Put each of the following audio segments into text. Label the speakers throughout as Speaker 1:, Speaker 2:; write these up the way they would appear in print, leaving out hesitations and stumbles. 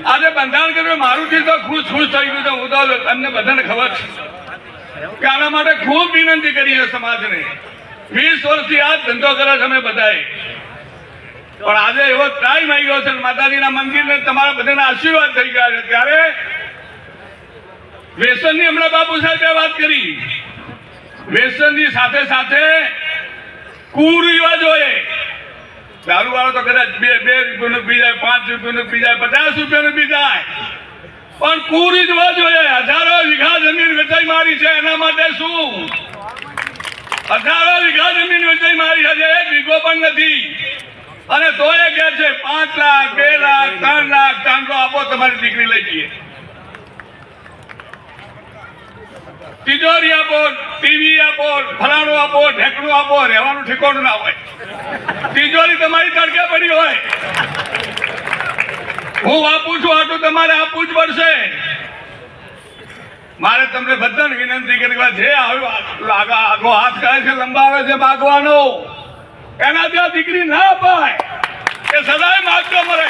Speaker 1: આજે બંધારણ કર્યું મારું થી તો ખુશ થઈ ગયું છે. હું તો તમને બધાને ખબર છે કે આના માટે ખૂબ વિનંતી કરી છે સમાજને. 20 વર્ષથી આ ધંધો કરે છે અમે બધાએ, પણ આજે એવો ટાઈમ આવી ગયો છે માતાજીના મંદિરને તમારા બધાના આશીર્વાદ થઈ ગયા છે. ત્યારે વ્યસનની હમણાં બાપુ સાહેબે વાત કરી, વ્યસનની સાથે સાથે કુરિવાજોએ દારૂ વાળો તો કદાચ 2 રૂપિયાનું પી જાય, 5 રૂપિયાનું પી જાય, 50 રૂપિયાનું પી જાય, પણ કુરિવાજોએ હજારો વીઘા જમીન વેચાઈ મારી છે. એના માટે શું? હજારો વીઘા જમીન વેચાઈ મારી છે, એક વીઘો પણ નથી. અને તો એ કહે છે 5 લાખ 2 લાખ 3 લાખ ચાંદલો આપો તમારી દીકરી લઈ જઈએ. તિજોરી આપો, ટીવી આપો, ફલાણું આપો, ઢેકણું આપો, રહેવાનું ઠેકાણું ના હોય. તિજોરી તમારી તડકે પડી હોય. હું આપું છું આટલું તમારે આપવું જ પડશે. મારે તમને બધાને વિનંતી કરી, જે આગો હાથ કરે છે લંબાવે છે માગવાનો, એના ત્યાં દીકરી ના અપાય. એ સદાય માગતો મરે.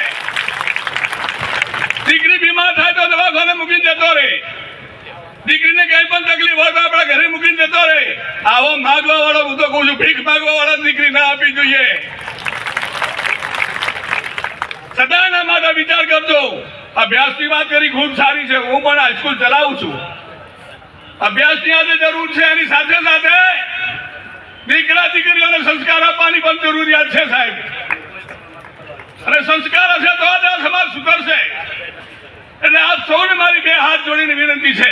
Speaker 1: દીકરી બીમાર થાય તો દવાખાને મૂકીને જતો રહે. દીકરીને કઈ પણ તકલીફ હોય તો આપણા ઘરે મૂકીને જતો રહે. આવો માગવા વાળો, હું તો કહું છું ભીખ માગવા વાળા દીકરી ના આપવી જોઈએ. સદાના માટે વિચાર કરજો. અભ્યાસની વાત કરી, ખૂબ સારી છે. હું પણ હાઈસ્કૂલ ચલાવું છું. અભ્યાસની આજે જરૂર છે, એની સાથે સાથે દીકરા દીકરીઓને સંસ્કાર આપવાની પણ જરૂરિયાત છે સાહેબ. અને સંસ્કાર હશે તો જ આ સમાજ સુધરશે. એટલે આપ સૌને મારી 2 હાથ જોડીને વિનંતી છે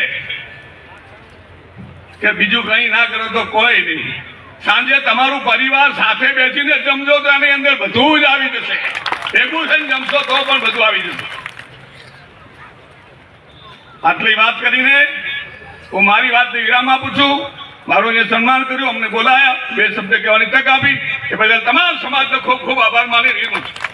Speaker 1: કે બીજું કંઈ ના કરો તો કોઈ નહીં. સાંજે તમારું પરિવાર સાથે બેસીને જમજો તો એની અંદર બધું જ આવી જશે. ભેગું થઈને જમશો તો પણ બધું આવી જશે. આટલી વાત કરીને હું મારી વાતને વિરામ આપું છું. મારું જે સન્માન કર્યું, અમને બોલાયા, 2 શબ્દ કહેવાની તક આપી, એ બદલ તમામ સમાજનો ખૂબ ખૂબ આભાર માની રહ્યો છું.